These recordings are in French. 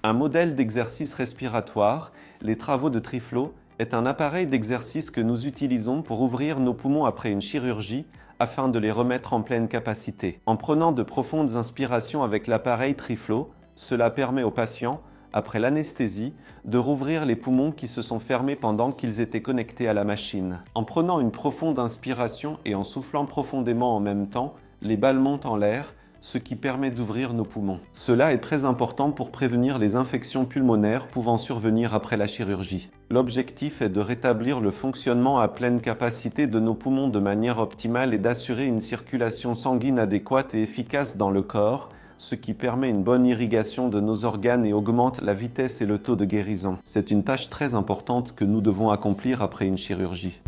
Un modèle d'exercice respiratoire, les travaux de Triflo, est un appareil d'exercice que nous utilisons pour ouvrir nos poumons après une chirurgie afin de les remettre en pleine capacité. En prenant de profondes inspirations avec l'appareil Triflo, cela permet aux patients, après l'anesthésie, de rouvrir les poumons qui se sont fermés pendant qu'ils étaient connectés à la machine. En prenant une profonde inspiration et en soufflant profondément en même temps, les balles montent en l'air, ce qui permet d'ouvrir nos poumons. Cela est très important pour prévenir les infections pulmonaires pouvant survenir après la chirurgie. L'objectif est de rétablir le fonctionnement à pleine capacité de nos poumons de manière optimale et d'assurer une circulation sanguine adéquate et efficace dans le corps, ce qui permet une bonne irrigation de nos organes et augmente la vitesse et le taux de guérison. C'est une tâche très importante que nous devons accomplir après une chirurgie.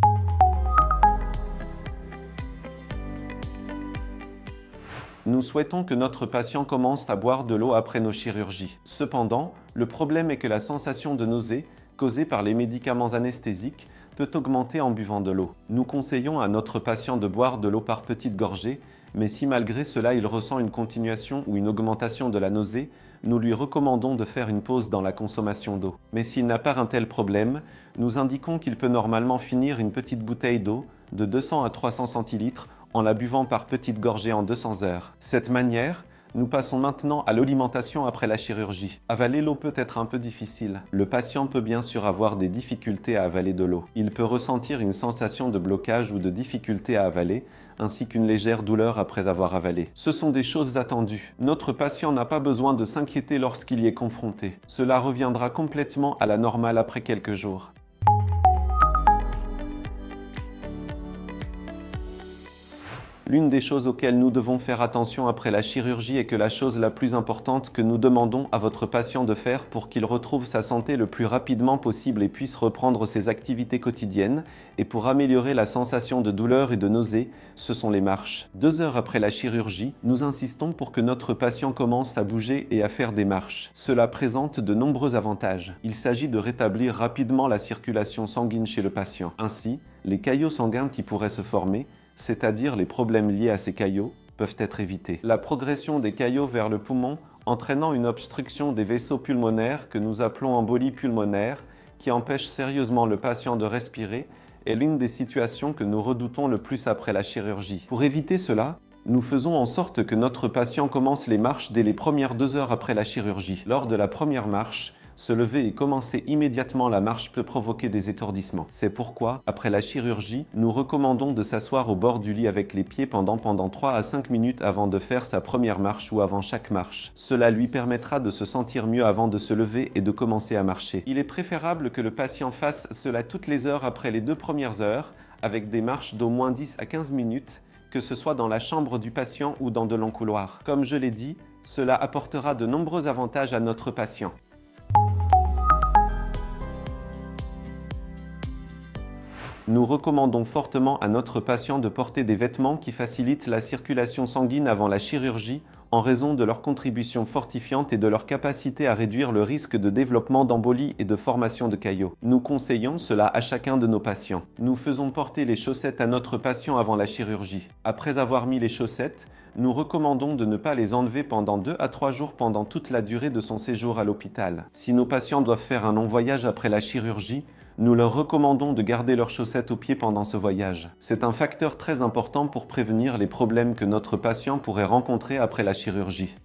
Nous souhaitons que notre patient commence à boire de l'eau après nos chirurgies. Cependant, le problème est que la sensation de nausée, causée par les médicaments anesthésiques, peut augmenter en buvant de l'eau. Nous conseillons à notre patient de boire de l'eau par petites gorgées, mais si malgré cela il ressent une continuation ou une augmentation de la nausée, nous lui recommandons de faire une pause dans la consommation d'eau. Mais s'il n'a pas un tel problème, nous indiquons qu'il peut normalement finir une petite bouteille d'eau de 200 à 300 centilitres en la buvant par petites gorgées en 200 heures. Cette manière, nous passons maintenant à l'alimentation après la chirurgie. Avaler l'eau peut être un peu difficile. Le patient peut bien sûr avoir des difficultés à avaler de l'eau. Il peut ressentir une sensation de blocage ou de difficulté à avaler, ainsi qu'une légère douleur après avoir avalé. Ce sont des choses attendues. Notre patient n'a pas besoin de s'inquiéter lorsqu'il y est confronté. Cela reviendra complètement à la normale après quelques jours. L'une des choses auxquelles nous devons faire attention après la chirurgie est que la chose la plus importante que nous demandons à votre patient de faire pour qu'il retrouve sa santé le plus rapidement possible et puisse reprendre ses activités quotidiennes, et pour améliorer la sensation de douleur et de nausée, ce sont les marches. 2 heures après la chirurgie, nous insistons pour que notre patient commence à bouger et à faire des marches. Cela présente de nombreux avantages. Il s'agit de rétablir rapidement la circulation sanguine chez le patient. Ainsi, les caillots sanguins qui pourraient se former, c'est-à-dire les problèmes liés à ces caillots, peuvent être évités. La progression des caillots vers le poumon, entraînant une obstruction des vaisseaux pulmonaires que nous appelons embolie pulmonaire, qui empêche sérieusement le patient de respirer, est l'une des situations que nous redoutons le plus après la chirurgie. Pour éviter cela, nous faisons en sorte que notre patient commence les marches dès les premières 2 heures après la chirurgie. Lors de la première marche, se lever et commencer immédiatement la marche peut provoquer des étourdissements. C'est pourquoi, après la chirurgie, nous recommandons de s'asseoir au bord du lit avec les pieds pendant 3 à 5 minutes avant de faire sa première marche ou avant chaque marche. Cela lui permettra de se sentir mieux avant de se lever et de commencer à marcher. Il est préférable que le patient fasse cela toutes les heures après les 2 premières heures, avec des marches d'au moins 10 à 15 minutes, que ce soit dans la chambre du patient ou dans de longs couloirs. Comme je l'ai dit, cela apportera de nombreux avantages à notre patient. Nous recommandons fortement à notre patient de porter des vêtements qui facilitent la circulation sanguine avant la chirurgie en raison de leur contribution fortifiante et de leur capacité à réduire le risque de développement d'embolie et de formation de caillots. Nous conseillons cela à chacun de nos patients. Nous faisons porter les chaussettes à notre patient avant la chirurgie. Après avoir mis les chaussettes, nous recommandons de ne pas les enlever pendant 2 à 3 jours pendant toute la durée de son séjour à l'hôpital. Si nos patients doivent faire un long voyage après la chirurgie, nous leur recommandons de garder leurs chaussettes aux pieds pendant ce voyage. C'est un facteur très important pour prévenir les problèmes que notre patient pourrait rencontrer après la chirurgie.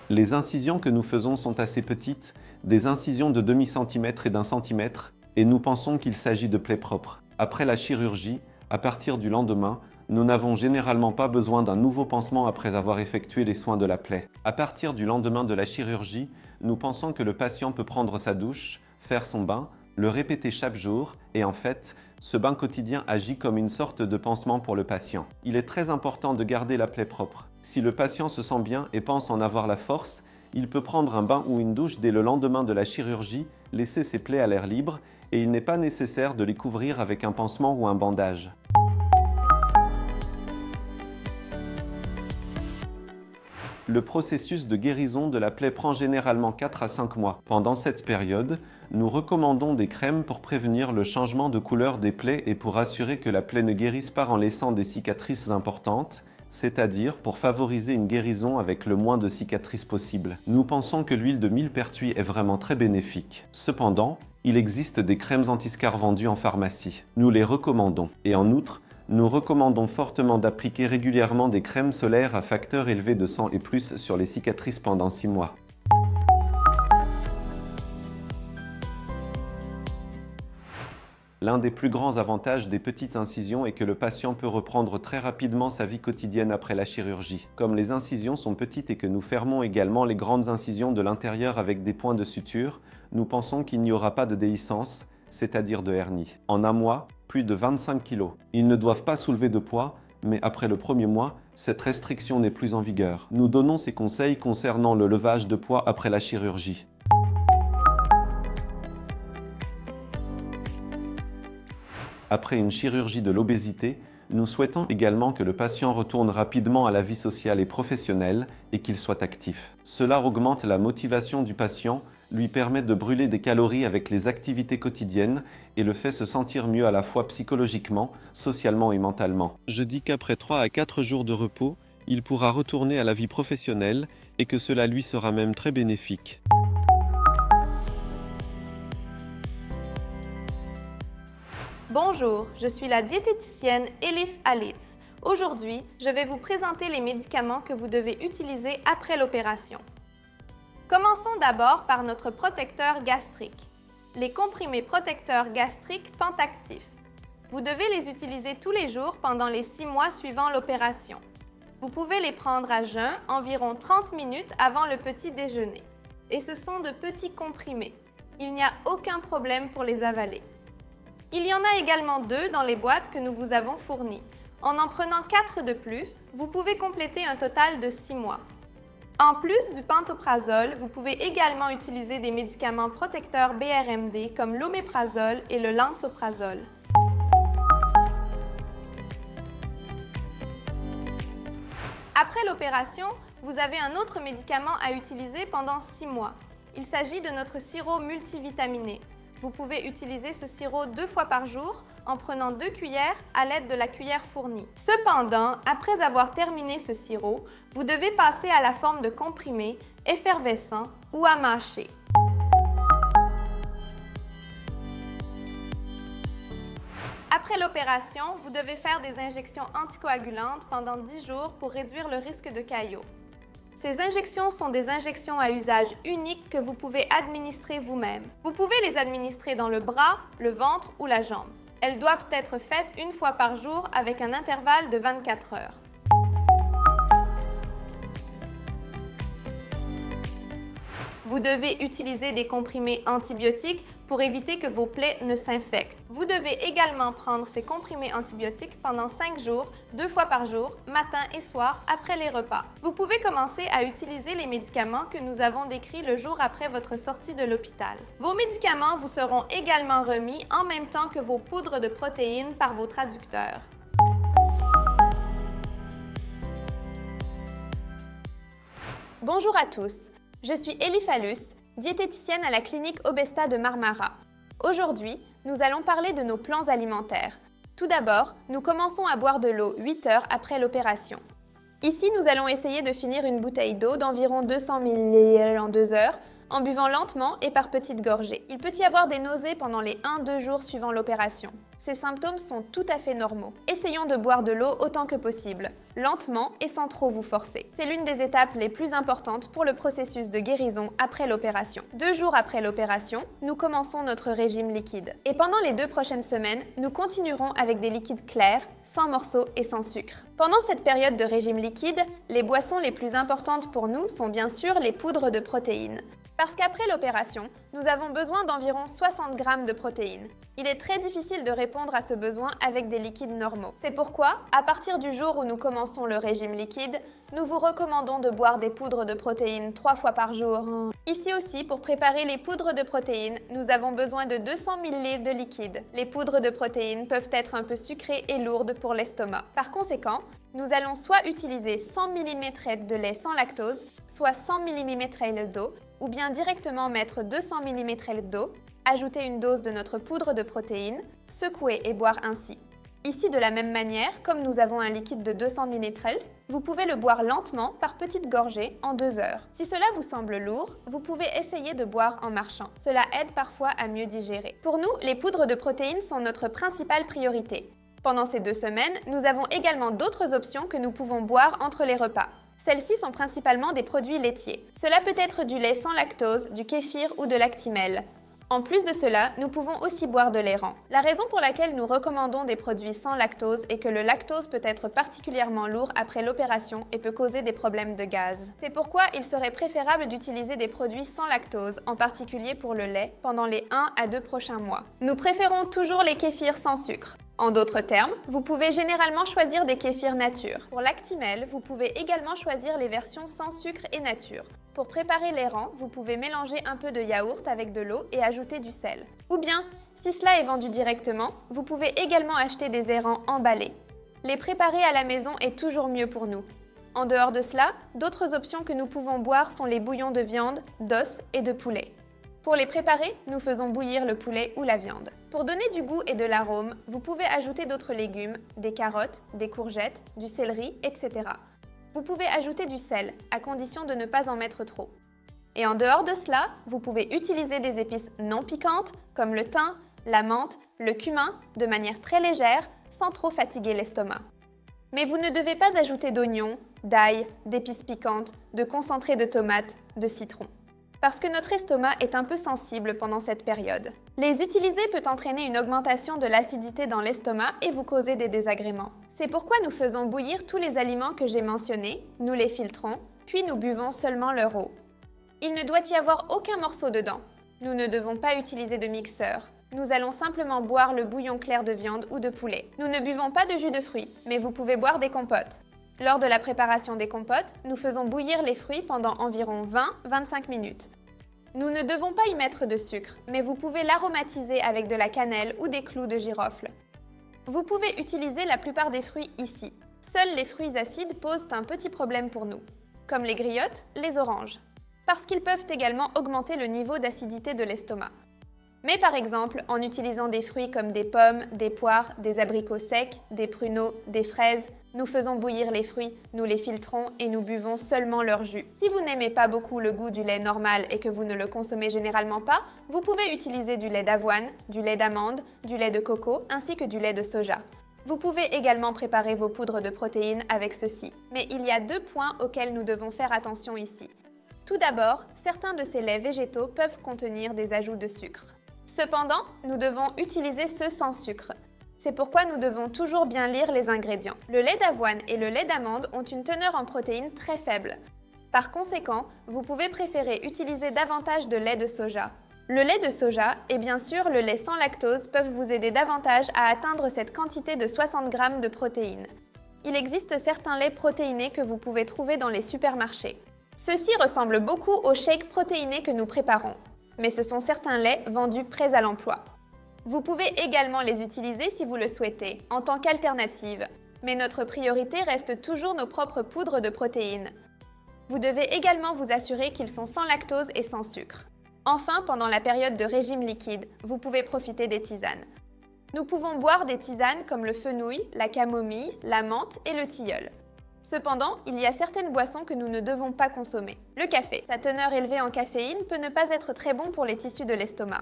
Les incisions que nous faisons sont assez petites, des incisions de demi-centimètre et d'1 centimètre, et nous pensons qu'il s'agit de plaies propres. Après la chirurgie, à partir du lendemain, nous n'avons généralement pas besoin d'un nouveau pansement après avoir effectué les soins de la plaie. À partir du lendemain de la chirurgie, nous pensons que le patient peut prendre sa douche, faire son bain, le répéter chaque jour et en fait, ce bain quotidien agit comme une sorte de pansement pour le patient. Il est très important de garder la plaie propre. Si le patient se sent bien et pense en avoir la force, il peut prendre un bain ou une douche dès le lendemain de la chirurgie, laisser ses plaies à l'air libre et il n'est pas nécessaire de les couvrir avec un pansement ou un bandage. Le processus de guérison de la plaie prend généralement 4 à 5 mois. Pendant cette période, nous recommandons des crèmes pour prévenir le changement de couleur des plaies et pour assurer que la plaie ne guérisse pas en laissant des cicatrices importantes. c'est-à-dire pour favoriser une guérison avec le moins de cicatrices possible. Nous pensons que l'huile de millepertuis est vraiment très bénéfique. Cependant, il existe des crèmes anti-scar vendues en pharmacie. Nous les recommandons. Et en outre, nous recommandons fortement d'appliquer régulièrement des crèmes solaires à facteur élevé de 100 et plus sur les cicatrices pendant 6 mois. L'un des plus grands avantages des petites incisions est que le patient peut reprendre très rapidement sa vie quotidienne après la chirurgie. Comme les incisions sont petites et que nous fermons également les grandes incisions de l'intérieur avec des points de suture, nous pensons qu'il n'y aura pas de déhiscence, c'est-à-dire de hernie. En un mois, plus de 25 kg. Ils ne doivent pas soulever de poids, mais après le premier mois, cette restriction n'est plus en vigueur. Nous donnons ces conseils concernant le levage de poids après la chirurgie. Après une chirurgie de l'obésité, nous souhaitons également que le patient retourne rapidement à la vie sociale et professionnelle et qu'il soit actif. Cela augmente la motivation du patient, lui permet de brûler des calories avec les activités quotidiennes et le fait se sentir mieux à la fois psychologiquement, socialement et mentalement. Je dis qu'après 3 à 4 jours de repos, il pourra retourner à la vie professionnelle et que cela lui sera même très bénéfique. Bonjour, je suis la diététicienne Elif Alitz. Aujourd'hui, je vais vous présenter les médicaments que vous devez utiliser après l'opération. Commençons d'abord par notre protecteur gastrique. Les comprimés protecteurs gastriques pentactifs. Vous devez les utiliser tous les jours pendant les 6 mois suivant l'opération. Vous pouvez les prendre à jeun environ 30 minutes avant le petit déjeuner. Et ce sont de petits comprimés. Il n'y a aucun problème pour les avaler. Il y en a également 2 dans les boîtes que nous vous avons fournies. En prenant 4 de plus, vous pouvez compléter un total de 6 mois. En plus du pantoprazole, vous pouvez également utiliser des médicaments protecteurs BRMD comme l'oméprazole et le lansoprazole. Après l'opération, vous avez un autre médicament à utiliser pendant 6 mois. Il s'agit de notre sirop multivitaminé. Vous pouvez utiliser ce sirop 2 fois par jour en prenant 2 cuillères à l'aide de la cuillère fournie. Cependant, après avoir terminé ce sirop, vous devez passer à la forme de comprimé, effervescent ou à mâcher. Après l'opération, vous devez faire des injections anticoagulantes pendant 10 jours pour réduire le risque de caillots. Ces injections sont des injections à usage unique que vous pouvez administrer vous-même. Vous pouvez les administrer dans le bras, le ventre ou la jambe. Elles doivent être faites 1 fois par jour avec un intervalle de 24 heures. Vous devez utiliser des comprimés antibiotiques pour éviter que vos plaies ne s'infectent. Vous devez également prendre ces comprimés antibiotiques pendant 5 jours, 2 fois par jour, matin et soir, après les repas. Vous pouvez commencer à utiliser les médicaments que nous avons décrits le jour après votre sortie de l'hôpital. Vos médicaments vous seront également remis en même temps que vos poudres de protéines par vos traducteurs. Bonjour à tous. Je suis Elif Alus, diététicienne à la clinique Obesta de Marmara. Aujourd'hui, nous allons parler de nos plans alimentaires. Tout d'abord, nous commençons à boire de l'eau 8 heures après l'opération. Ici, nous allons essayer de finir une bouteille d'eau d'environ 200 ml en 2 heures, en buvant lentement et par petites gorgées. Il peut y avoir des nausées pendant les 1-2 jours suivant l'opération. Ces symptômes sont tout à fait normaux. Essayons de boire de l'eau autant que possible, lentement et sans trop vous forcer. C'est l'une des étapes les plus importantes pour le processus de guérison après l'opération. 2 jours après l'opération, nous commençons notre régime liquide. Et pendant les 2 prochaines semaines, nous continuerons avec des liquides clairs, sans morceaux et sans sucre. Pendant cette période de régime liquide, les boissons les plus importantes pour nous sont bien sûr les poudres de protéines. Parce qu'après l'opération, nous avons besoin d'environ 60 g de protéines. Il est très difficile de répondre à ce besoin avec des liquides normaux. C'est pourquoi, à partir du jour où nous commençons le régime liquide, nous vous recommandons de boire des poudres de protéines 3 fois par jour. Ici aussi, pour préparer les poudres de protéines, nous avons besoin de 200 ml de liquide. Les poudres de protéines peuvent être un peu sucrées et lourdes pour l'estomac. Par conséquent, nous allons soit utiliser 100 ml de lait sans lactose, soit 100 ml d'eau, ou bien directement mettre 200 ml d'eau, ajouter une dose de notre poudre de protéines, secouer et boire ainsi. Ici, de la même manière, comme nous avons un liquide de 200 ml, vous pouvez le boire lentement par petites gorgées en 2 heures. Si cela vous semble lourd, vous pouvez essayer de boire en marchant. Cela aide parfois à mieux digérer. Pour nous, les poudres de protéines sont notre principale priorité. Pendant ces 2 semaines, nous avons également d'autres options que nous pouvons boire entre les repas. Celles-ci sont principalement des produits laitiers. Cela peut être du lait sans lactose, du kéfir ou de l'actimel. En plus de cela, nous pouvons aussi boire de l'airan. La raison pour laquelle nous recommandons des produits sans lactose est que le lactose peut être particulièrement lourd après l'opération et peut causer des problèmes de gaz. C'est pourquoi il serait préférable d'utiliser des produits sans lactose, en particulier pour le lait, pendant les 1 à 2 prochains mois. Nous préférons toujours les kéfirs sans sucre. En d'autres termes, vous pouvez généralement choisir des kéfirs nature. Pour l'actimel, vous pouvez également choisir les versions sans sucre et nature. Pour préparer l'airan, vous pouvez mélanger un peu de yaourt avec de l'eau et ajouter du sel. Ou bien, si cela est vendu directement, vous pouvez également acheter des airans emballés. Les préparer à la maison est toujours mieux pour nous. En dehors de cela, d'autres options que nous pouvons boire sont les bouillons de viande, d'os et de poulet. Pour les préparer, nous faisons bouillir le poulet ou la viande. Pour donner du goût et de l'arôme, vous pouvez ajouter d'autres légumes, des carottes, des courgettes, du céleri, etc. Vous pouvez ajouter du sel, à condition de ne pas en mettre trop. Et en dehors de cela, vous pouvez utiliser des épices non piquantes, comme le thym, la menthe, le cumin, de manière très légère, sans trop fatiguer l'estomac. Mais vous ne devez pas ajouter d'oignons, d'ail, d'épices piquantes, de concentré de tomates, de citron. Parce que notre estomac est un peu sensible pendant cette période. Les utiliser peut entraîner une augmentation de l'acidité dans l'estomac et vous causer des désagréments. C'est pourquoi nous faisons bouillir tous les aliments que j'ai mentionnés, nous les filtrons, puis nous buvons seulement leur eau. Il ne doit y avoir aucun morceau dedans. Nous ne devons pas utiliser de mixeur. Nous allons simplement boire le bouillon clair de viande ou de poulet. Nous ne buvons pas de jus de fruits, mais vous pouvez boire des compotes. Lors de la préparation des compotes, nous faisons bouillir les fruits pendant environ 20-25 minutes. Nous ne devons pas y mettre de sucre, mais vous pouvez l'aromatiser avec de la cannelle ou des clous de girofle. Vous pouvez utiliser la plupart des fruits ici. Seuls les fruits acides posent un petit problème pour nous, comme les griottes, les oranges, parce qu'ils peuvent également augmenter le niveau d'acidité de l'estomac. Mais par exemple, en utilisant des fruits comme des pommes, des poires, des abricots secs, des pruneaux, des fraises, nous faisons bouillir les fruits, nous les filtrons et nous buvons seulement leur jus. Si vous n'aimez pas beaucoup le goût du lait normal et que vous ne le consommez généralement pas, vous pouvez utiliser du lait d'avoine, du lait d'amande, du lait de coco ainsi que du lait de soja. Vous pouvez également préparer vos poudres de protéines avec ceci. Mais il y a 2 points auxquels nous devons faire attention ici. Tout d'abord, certains de ces laits végétaux peuvent contenir des ajouts de sucre. Cependant, nous devons utiliser ceux sans sucre. C'est pourquoi nous devons toujours bien lire les ingrédients. Le lait d'avoine et le lait d'amande ont une teneur en protéines très faible. Par conséquent, vous pouvez préférer utiliser davantage de lait de soja. Le lait de soja et bien sûr le lait sans lactose peuvent vous aider davantage à atteindre cette quantité de 60 g de protéines. Il existe certains laits protéinés que vous pouvez trouver dans les supermarchés. Ceux-ci ressemblent beaucoup aux shakes protéinés que nous préparons, mais ce sont certains laits vendus prêts à l'emploi. Vous pouvez également les utiliser si vous le souhaitez, en tant qu'alternative, mais notre priorité reste toujours nos propres poudres de protéines. Vous devez également vous assurer qu'ils sont sans lactose et sans sucre. Enfin, pendant la période de régime liquide, vous pouvez profiter des tisanes. Nous pouvons boire des tisanes comme le fenouil, la camomille, la menthe et le tilleul. Cependant, il y a certaines boissons que nous ne devons pas consommer. Le café, sa teneur élevée en caféine peut ne pas être très bon pour les tissus de l'estomac.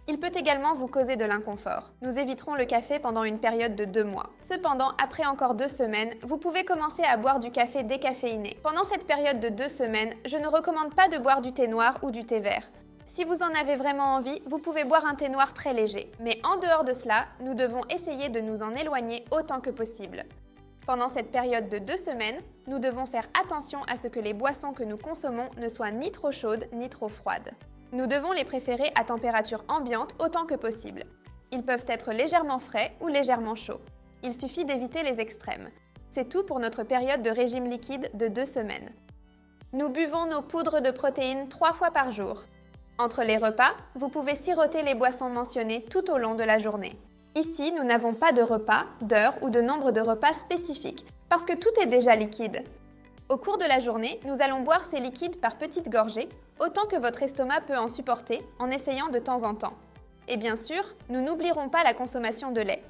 Il peut également vous causer de l'inconfort. Nous éviterons le café pendant une période de 2 mois. Cependant, après encore 2 semaines, vous pouvez commencer à boire du café décaféiné. Pendant cette période de 2 semaines, je ne recommande pas de boire du thé noir ou du thé vert. Si vous en avez vraiment envie, vous pouvez boire un thé noir très léger. Mais en dehors de cela, nous devons essayer de nous en éloigner autant que possible. Pendant cette période de 2 semaines, nous devons faire attention à ce que les boissons que nous consommons ne soient ni trop chaudes ni trop froides. Nous devons les préférer à température ambiante autant que possible. Ils peuvent être légèrement frais ou légèrement chauds. Il suffit d'éviter les extrêmes. C'est tout pour notre période de régime liquide de 2 semaines. Nous buvons nos poudres de protéines 3 fois par jour. Entre les repas, vous pouvez siroter les boissons mentionnées tout au long de la journée. Ici, nous n'avons pas de repas, d'heure ou de nombre de repas spécifiques, parce que tout est déjà liquide. Au cours de la journée, nous allons boire ces liquides par petites gorgées, autant que votre estomac peut en supporter, en essayant de temps en temps. Et bien sûr, nous n'oublierons pas la consommation de lait.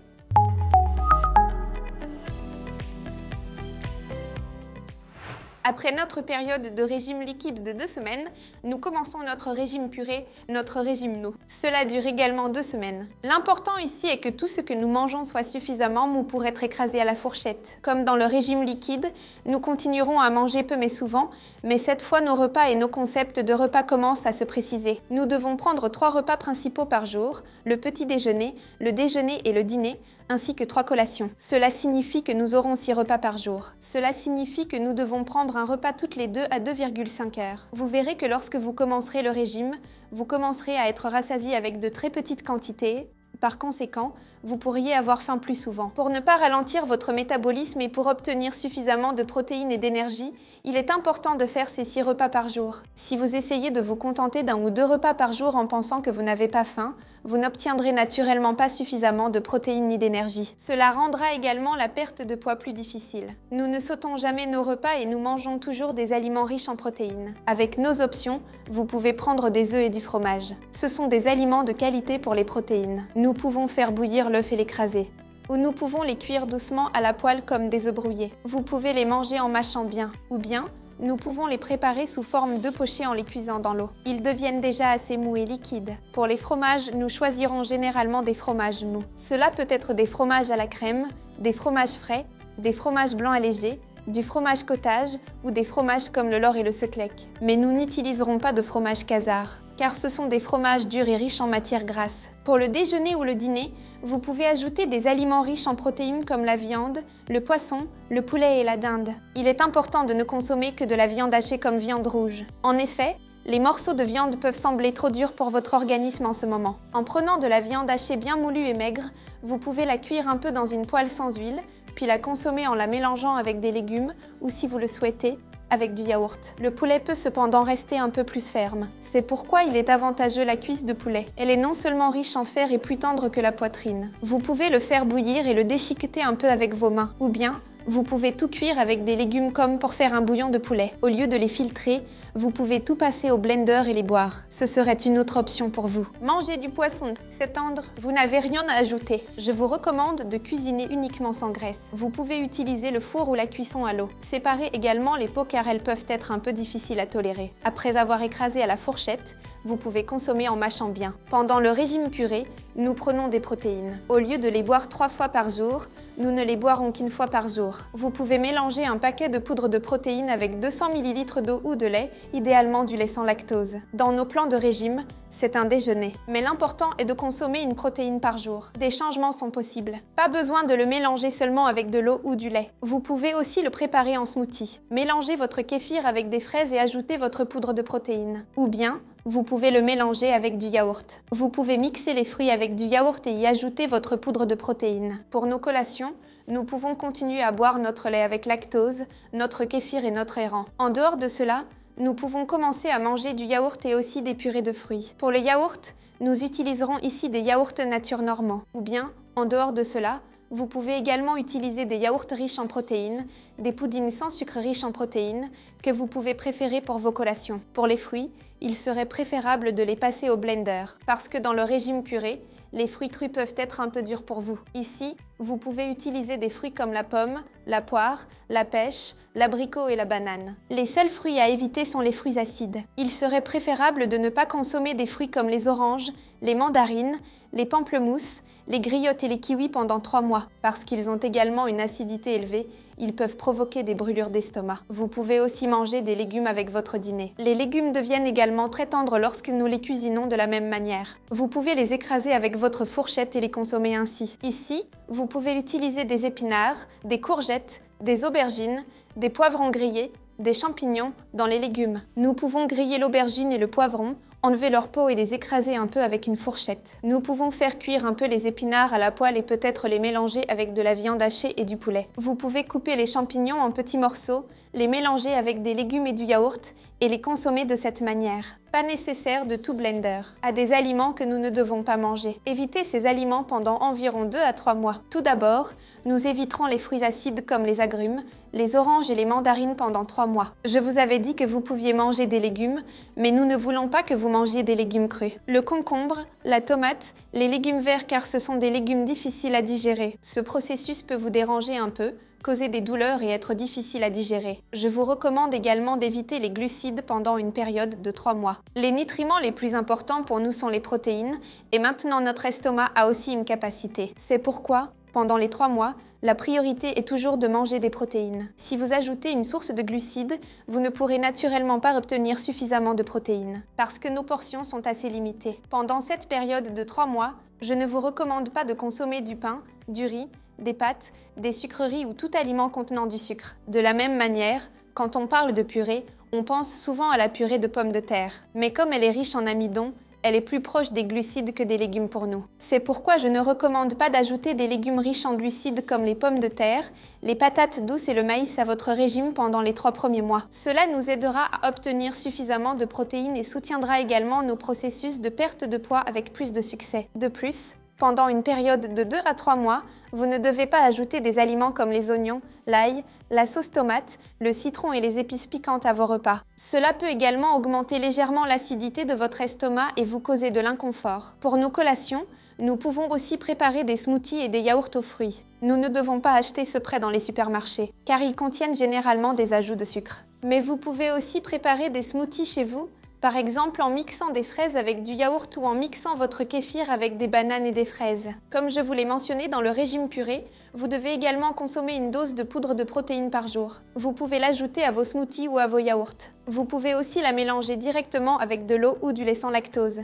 Après notre période de régime liquide de 2 semaines, nous commençons notre régime purée, notre régime no. Cela dure également 2 semaines. L'important ici est que tout ce que nous mangeons soit suffisamment mou pour être écrasé à la fourchette. Comme dans le régime liquide, nous continuerons à manger peu mais souvent, mais cette fois nos repas et nos concepts de repas commencent à se préciser. Nous devons prendre 3 repas principaux par jour, le petit déjeuner, le déjeuner et le dîner, ainsi que 3 collations. Cela signifie que nous aurons 6 repas par jour. Cela signifie que nous devons prendre un repas toutes les 2 à 2,5 heures. Vous verrez que lorsque vous commencerez le régime, vous commencerez à être rassasié avec de très petites quantités. Par conséquent, vous pourriez avoir faim plus souvent. Pour ne pas ralentir votre métabolisme et pour obtenir suffisamment de protéines et d'énergie, il est important de faire ces 6 repas par jour. Si vous essayez de vous contenter d'1 ou 2 repas par jour en pensant que vous n'avez pas faim, vous n'obtiendrez naturellement pas suffisamment de protéines ni d'énergie. Cela rendra également la perte de poids plus difficile. Nous ne sautons jamais nos repas et nous mangeons toujours des aliments riches en protéines. Avec nos options, vous pouvez prendre des œufs et du fromage. Ce sont des aliments de qualité pour les protéines. Nous pouvons faire bouillir l'œuf et l'écraser. Ou nous pouvons les cuire doucement à la poêle comme des œufs brouillés. Vous pouvez les manger en mâchant bien. Ou bien, nous pouvons les préparer sous forme d'œufs pochés en les cuisant dans l'eau. Ils deviennent déjà assez mous et liquides. Pour les fromages, nous choisirons généralement des fromages mous. Cela peut être des fromages à la crème, des fromages frais, des fromages blancs allégés, du fromage cottage ou des fromages comme le Laure et le Seclec. Mais nous n'utiliserons pas de fromage casar, car ce sont des fromages durs et riches en matières grasses. Pour le déjeuner ou le dîner, vous pouvez ajouter des aliments riches en protéines comme la viande, le poisson, le poulet et la dinde. Il est important de ne consommer que de la viande hachée comme viande rouge. En effet, les morceaux de viande peuvent sembler trop durs pour votre organisme en ce moment. En prenant de la viande hachée bien moulue et maigre, vous pouvez la cuire un peu dans une poêle sans huile, puis la consommer en la mélangeant avec des légumes ou, si vous le souhaitez, avec du yaourt. Le poulet peut cependant rester un peu plus ferme. C'est pourquoi il est avantageux la cuisse de poulet. Elle est non seulement riche en fer et plus tendre que la poitrine. Vous pouvez le faire bouillir et le déchiqueter un peu avec vos mains. Ou bien, vous pouvez tout cuire avec des légumes comme pour faire un bouillon de poulet. Au lieu de les filtrer, vous pouvez tout passer au blender et les boire. Ce serait une autre option pour vous. Manger du poisson, c'est tendre, vous n'avez rien à ajouter. Je vous recommande de cuisiner uniquement sans graisse. Vous pouvez utiliser le four ou la cuisson à l'eau. Séparez également les peaux car elles peuvent être un peu difficiles à tolérer. Après avoir écrasé à la fourchette, vous pouvez consommer en mâchant bien. Pendant le régime purée, nous prenons des protéines. Au lieu de les boire 3 fois par jour, nous ne les boirons qu'1 fois par jour. Vous pouvez mélanger un paquet de poudre de protéines avec 200 ml d'eau ou de lait, idéalement du lait sans lactose. Dans nos plans de régime, c'est un déjeuner. Mais l'important est de consommer une protéine par jour. Des changements sont possibles. Pas besoin de le mélanger seulement avec de l'eau ou du lait. Vous pouvez aussi le préparer en smoothie. Mélangez votre kéfir avec des fraises et ajoutez votre poudre de protéines. Ou bien, vous pouvez le mélanger avec du yaourt. Vous pouvez mixer les fruits avec du yaourt et y ajouter votre poudre de protéines. Pour nos collations, nous pouvons continuer à boire notre lait avec lactose, notre kéfir et notre ayran. En dehors de cela, nous pouvons commencer à manger du yaourt et aussi des purées de fruits. Pour le yaourt, nous utiliserons ici des yaourts nature normands. Ou bien, en dehors de cela, vous pouvez également utiliser des yaourts riches en protéines, des puddings sans sucre riches en protéines, que vous pouvez préférer pour vos collations. Pour les fruits, il serait préférable de les passer au blender, parce que dans le régime purée, les fruits crus peuvent être un peu durs pour vous. Ici, vous pouvez utiliser des fruits comme la pomme, la poire, la pêche, l'abricot et la banane. Les seuls fruits à éviter sont les fruits acides. Il serait préférable de ne pas consommer des fruits comme les oranges, les mandarines, les pamplemousses, les griottes et les kiwis pendant 3 mois. Parce qu'ils ont également une acidité élevée, ils peuvent provoquer des brûlures d'estomac. Vous pouvez aussi manger des légumes avec votre dîner. Les légumes deviennent également très tendres lorsque nous les cuisinons de la même manière. Vous pouvez les écraser avec votre fourchette et les consommer ainsi. Ici, vous pouvez utiliser des épinards, des courgettes, des aubergines, des poivrons grillés, des champignons dans les légumes. Nous pouvons griller l'aubergine et le poivron, enlever leur peau et les écraser un peu avec une fourchette. Nous pouvons faire cuire un peu les épinards à la poêle et peut-être les mélanger avec de la viande hachée et du poulet. Vous pouvez couper les champignons en petits morceaux, les mélanger avec des légumes et du yaourt et les consommer de cette manière. Pas nécessaire de tout blender. À des aliments que nous ne devons pas manger. Évitez ces aliments pendant environ 2 à 3 mois. Tout d'abord, nous éviterons les fruits acides comme les agrumes, les oranges et les mandarines pendant 3 mois. Je vous avais dit que vous pouviez manger des légumes, mais nous ne voulons pas que vous mangiez des légumes crus. Le concombre, la tomate, les légumes verts car ce sont des légumes difficiles à digérer. Ce processus peut vous déranger un peu, causer des douleurs et être difficile à digérer. Je vous recommande également d'éviter les glucides pendant une période de 3 mois. Les nutriments les plus importants pour nous sont les protéines, et maintenant notre estomac a aussi une capacité. C'est pourquoi, pendant les 3 mois, la priorité est toujours de manger des protéines. Si vous ajoutez une source de glucides, vous ne pourrez naturellement pas obtenir suffisamment de protéines, parce que nos portions sont assez limitées. Pendant cette période de 3 mois, je ne vous recommande pas de consommer du pain, du riz, des pâtes, des sucreries ou tout aliment contenant du sucre. De la même manière, quand on parle de purée, on pense souvent à la purée de pommes de terre. Mais comme elle est riche en amidon, elle est plus proche des glucides que des légumes pour nous. C'est pourquoi je ne recommande pas d'ajouter des légumes riches en glucides comme les pommes de terre, les patates douces et le maïs à votre régime pendant les 3 premiers mois. Cela nous aidera à obtenir suffisamment de protéines et soutiendra également nos processus de perte de poids avec plus de succès. De plus, pendant une période de 2 à 3 mois, vous ne devez pas ajouter des aliments comme les oignons, l'ail, la sauce tomate, le citron et les épices piquantes à vos repas. Cela peut également augmenter légèrement l'acidité de votre estomac et vous causer de l'inconfort. Pour nos collations, nous pouvons aussi préparer des smoothies et des yaourts aux fruits. Nous ne devons pas acheter ce prêt dans les supermarchés, car ils contiennent généralement des ajouts de sucre. Mais vous pouvez aussi préparer des smoothies chez vous, par exemple en mixant des fraises avec du yaourt ou en mixant votre kéfir avec des bananes et des fraises. Comme je vous l'ai mentionné dans le régime purée, vous devez également consommer une dose de poudre de protéines par jour. Vous pouvez l'ajouter à vos smoothies ou à vos yaourts. Vous pouvez aussi la mélanger directement avec de l'eau ou du lait sans lactose.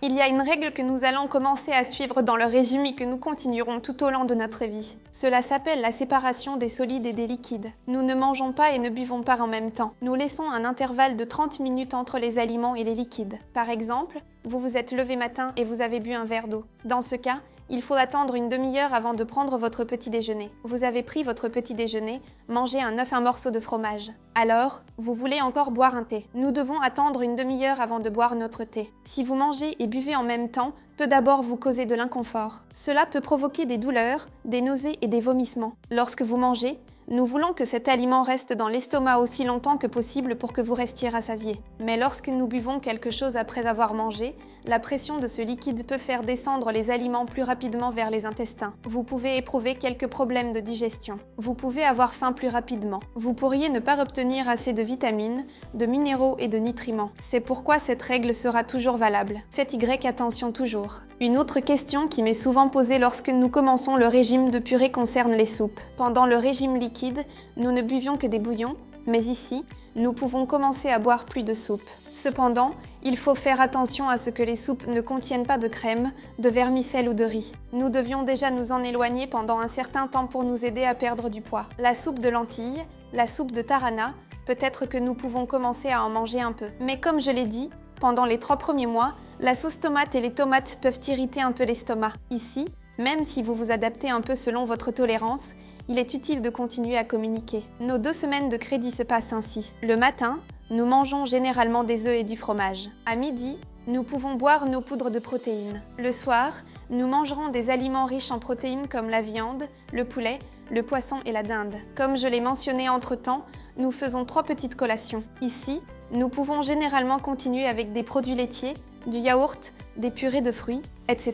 Il y a une règle que nous allons commencer à suivre dans le régime et que nous continuerons tout au long de notre vie. Cela s'appelle la séparation des solides et des liquides. Nous ne mangeons pas et ne buvons pas en même temps. Nous laissons un intervalle de 30 minutes entre les aliments et les liquides. Par exemple, vous vous êtes levé matin et vous avez bu un verre d'eau. Dans ce cas, il faut attendre une demi-heure avant de prendre votre petit déjeuner. Vous avez pris votre petit déjeuner, mangé un œuf, un morceau de fromage. Alors, vous voulez encore boire un thé. Nous devons attendre une demi-heure avant de boire notre thé. Si vous mangez et buvez en même temps, peut d'abord vous causer de l'inconfort. Cela peut provoquer des douleurs, des nausées et des vomissements. Lorsque vous mangez, nous voulons que cet aliment reste dans l'estomac aussi longtemps que possible pour que vous restiez rassasié. Mais lorsque nous buvons quelque chose après avoir mangé, la pression de ce liquide peut faire descendre les aliments plus rapidement vers les intestins. Vous pouvez éprouver quelques problèmes de digestion. Vous pouvez avoir faim plus rapidement. Vous pourriez ne pas obtenir assez de vitamines, de minéraux et de nutriments. C'est pourquoi cette règle sera toujours valable. Faites attention toujours. Une autre question qui m'est souvent posée lorsque nous commençons le régime de purée concerne les soupes. Pendant le régime liquide, nous ne buvions que des bouillons, mais ici, nous pouvons commencer à boire plus de soupe. Cependant, il faut faire attention à ce que les soupes ne contiennent pas de crème, de vermicelle ou de riz. Nous devions déjà nous en éloigner pendant un certain temps pour nous aider à perdre du poids. La soupe de lentilles, la soupe de tarhana, peut-être que nous pouvons commencer à en manger un peu. Mais comme je l'ai dit, pendant les 3 premiers mois, la sauce tomate et les tomates peuvent irriter un peu l'estomac. Ici, même si vous vous adaptez un peu selon votre tolérance, il est utile de continuer à communiquer. Nos 2 semaines de crédit se passent ainsi. Le matin, nous mangeons généralement des œufs et du fromage. À midi, nous pouvons boire nos poudres de protéines. Le soir, nous mangerons des aliments riches en protéines comme la viande, le poulet, le poisson et la dinde. Comme je l'ai mentionné entre-temps, nous faisons 3 petites collations. Ici, nous pouvons généralement continuer avec des produits laitiers, du yaourt, des purées de fruits, etc.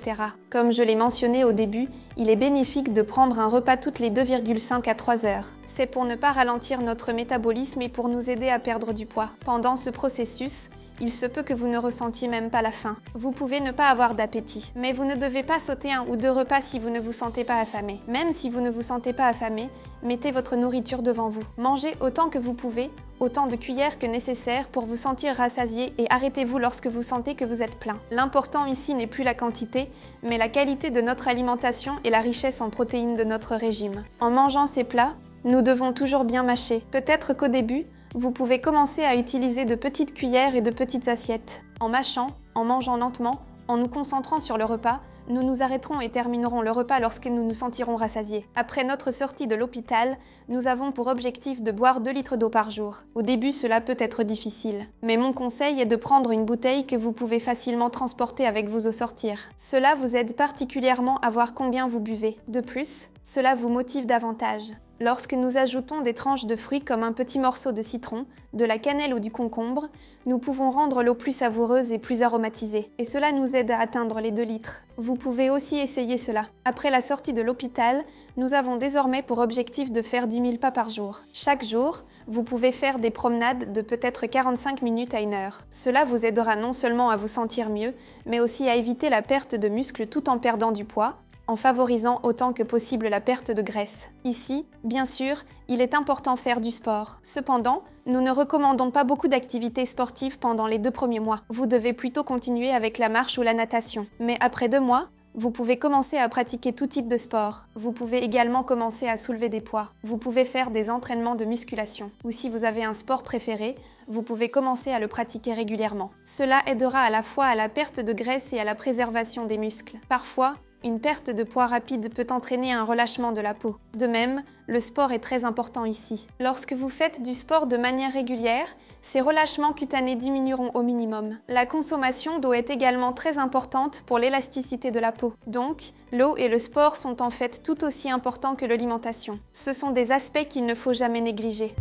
Comme je l'ai mentionné au début, il est bénéfique de prendre un repas toutes les 2,5 à 3 heures. C'est pour ne pas ralentir notre métabolisme et pour nous aider à perdre du poids. Pendant ce processus, il se peut que vous ne ressentiez même pas la faim. Vous pouvez ne pas avoir d'appétit, mais vous ne devez pas sauter 1 ou 2 repas si vous ne vous sentez pas affamé. Même si vous ne vous sentez pas affamé, mettez votre nourriture devant vous. Mangez autant que vous pouvez, autant de cuillères que nécessaire pour vous sentir rassasié et arrêtez-vous lorsque vous sentez que vous êtes plein. L'important ici n'est plus la quantité, mais la qualité de notre alimentation et la richesse en protéines de notre régime. En mangeant ces plats, nous devons toujours bien mâcher. Peut-être qu'au début, vous pouvez commencer à utiliser de petites cuillères et de petites assiettes. En mâchant, en mangeant lentement, en nous concentrant sur le repas, nous nous arrêterons et terminerons le repas lorsque nous nous sentirons rassasiés. Après notre sortie de l'hôpital, nous avons pour objectif de boire 2 litres d'eau par jour. Au début, cela peut être difficile, mais mon conseil est de prendre une bouteille que vous pouvez facilement transporter avec vous au sortir. Cela vous aide particulièrement à voir combien vous buvez. De plus, cela vous motive davantage. Lorsque nous ajoutons des tranches de fruits comme un petit morceau de citron, de la cannelle ou du concombre, nous pouvons rendre l'eau plus savoureuse et plus aromatisée. Et cela nous aide à atteindre les 2 litres. Vous pouvez aussi essayer cela. Après la sortie de l'hôpital, nous avons désormais pour objectif de faire 10 000 pas par jour. Chaque jour, vous pouvez faire des promenades de peut-être 45 minutes à 1 heure. Cela vous aidera non seulement à vous sentir mieux, mais aussi à éviter la perte de muscles tout en perdant du poids, en favorisant autant que possible la perte de graisse. Ici, bien sûr, il est important de faire du sport. Cependant, nous ne recommandons pas beaucoup d'activités sportives pendant les 2 premiers mois. Vous devez plutôt continuer avec la marche ou la natation. Mais après 2 mois, vous pouvez commencer à pratiquer tout type de sport. Vous pouvez également commencer à soulever des poids. Vous pouvez faire des entraînements de musculation. Ou si vous avez un sport préféré, vous pouvez commencer à le pratiquer régulièrement. Cela aidera à la fois à la perte de graisse et à la préservation des muscles. Parfois, une perte de poids rapide peut entraîner un relâchement de la peau. De même, le sport est très important ici. Lorsque vous faites du sport de manière régulière, ces relâchements cutanés diminueront au minimum. La consommation d'eau est également très importante pour l'élasticité de la peau. Donc, l'eau et le sport sont en fait tout aussi importants que l'alimentation. Ce sont des aspects qu'il ne faut jamais négliger.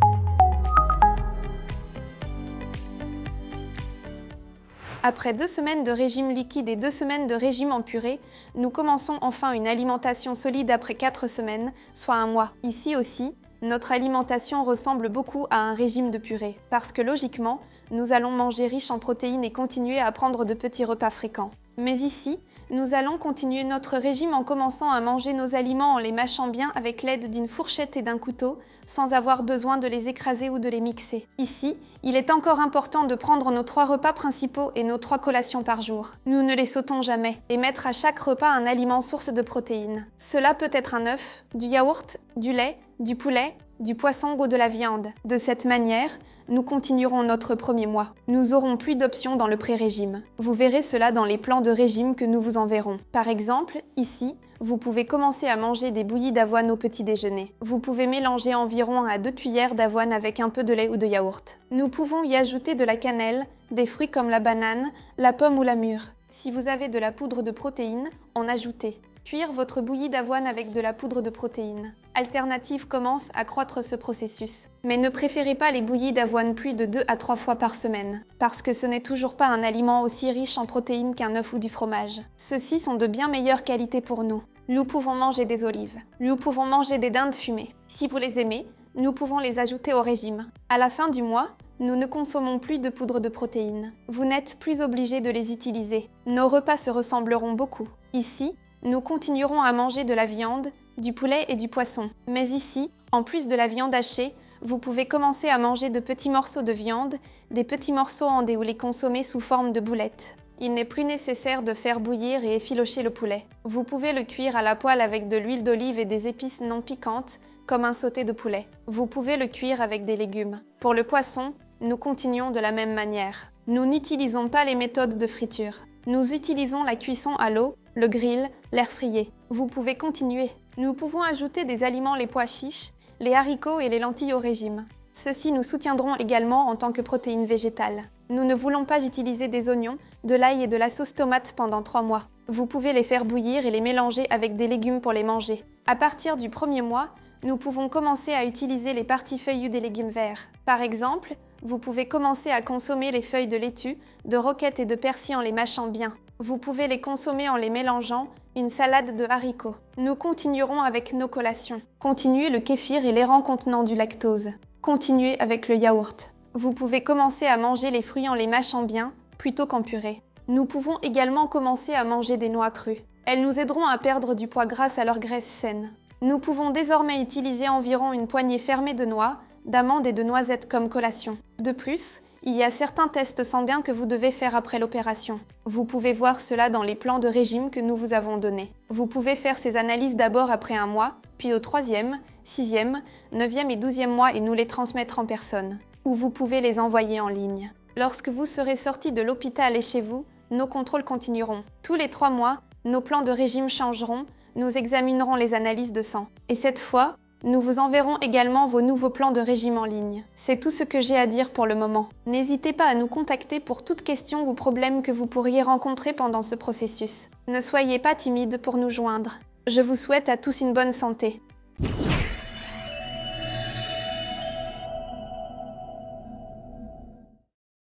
Après 2 semaines de régime liquide et 2 semaines de régime en purée, nous commençons enfin une alimentation solide après 4 semaines, soit 1 mois. Ici aussi, notre alimentation ressemble beaucoup à un régime de purée, parce que logiquement, nous allons manger riche en protéines et continuer à prendre de petits repas fréquents. Mais ici, nous allons continuer notre régime en commençant à manger nos aliments en les mâchant bien avec l'aide d'une fourchette et d'un couteau, sans avoir besoin de les écraser ou de les mixer. Ici, il est encore important de prendre nos 3 repas principaux et nos 3 collations par jour. Nous ne les sautons jamais et mettre à chaque repas un aliment source de protéines. Cela peut être un œuf, du yaourt, du lait, du poulet, du poisson ou de la viande. De cette manière, nous continuerons notre premier mois. Nous aurons plus d'options dans le pré-régime. Vous verrez cela dans les plans de régime que nous vous enverrons. Par exemple, ici, vous pouvez commencer à manger des bouillies d'avoine au petit déjeuner. Vous pouvez mélanger environ à 2 cuillères d'avoine avec un peu de lait ou de yaourt. Nous pouvons y ajouter de la cannelle, des fruits comme la banane, la pomme ou la mûre. Si vous avez de la poudre de protéines, en ajoutez. Cuire votre bouillie d'avoine avec de la poudre de protéines. Alternative commence à croître ce processus. Mais ne préférez pas les bouillies d'avoine plus de 2 à 3 fois par semaine, parce que ce n'est toujours pas un aliment aussi riche en protéines qu'un œuf ou du fromage. Ceux-ci sont de bien meilleure qualité pour nous. Nous pouvons manger des olives. Nous pouvons manger des dindes fumées. Si vous les aimez, nous pouvons les ajouter au régime. À la fin du mois, nous ne consommons plus de poudre de protéines. Vous n'êtes plus obligés de les utiliser. Nos repas se ressembleront beaucoup. Ici, nous continuerons à manger de la viande, du poulet et du poisson. Mais ici, en plus de la viande hachée, vous pouvez commencer à manger de petits morceaux de viande, des petits morceaux en dés ou les consommer sous forme de boulettes. Il n'est plus nécessaire de faire bouillir et effilocher le poulet. Vous pouvez le cuire à la poêle avec de l'huile d'olive et des épices non piquantes, comme un sauté de poulet. Vous pouvez le cuire avec des légumes. Pour le poisson, nous continuons de la même manière. Nous n'utilisons pas les méthodes de friture. Nous utilisons la cuisson à l'eau, le grill, l'air fryer. Vous pouvez continuer. Nous pouvons ajouter des aliments les pois chiches, les haricots et les lentilles au régime. Ceux-ci nous soutiendront également en tant que protéines végétales. Nous ne voulons pas utiliser des oignons, de l'ail et de la sauce tomate pendant 3 mois. Vous pouvez les faire bouillir et les mélanger avec des légumes pour les manger. À partir du premier mois, nous pouvons commencer à utiliser les parties feuillues des légumes verts. Par exemple, vous pouvez commencer à consommer les feuilles de laitue, de roquette et de persil en les mâchant bien. Vous pouvez les consommer en les mélangeant, une salade de haricots. Nous continuerons avec nos collations. Continuez le kéfir et les rangs contenant du lactose. Continuez avec le yaourt. Vous pouvez commencer à manger les fruits en les mâchant bien, plutôt qu'en purée. Nous pouvons également commencer à manger des noix crues. Elles nous aideront à perdre du poids grâce à leur graisse saine. Nous pouvons désormais utiliser environ une poignée fermée de noix, d'amandes et de noisettes comme collation. De plus, il y a certains tests sanguins que vous devez faire après l'opération. Vous pouvez voir cela dans les plans de régime que nous vous avons donnés. Vous pouvez faire ces analyses d'abord après 1 mois, puis au 3e, 6e, 9e et 12e mois et nous les transmettre en personne. Ou vous pouvez les envoyer en ligne. Lorsque vous serez sorti de l'hôpital et chez vous, nos contrôles continueront. Tous les 3 mois, nos plans de régime changeront, nous examinerons les analyses de sang. Et cette fois, nous vous enverrons également vos nouveaux plans de régime en ligne. C'est tout ce que j'ai à dire pour le moment. N'hésitez pas à nous contacter pour toute question ou problème que vous pourriez rencontrer pendant ce processus. Ne soyez pas timide pour nous joindre. Je vous souhaite à tous une bonne santé.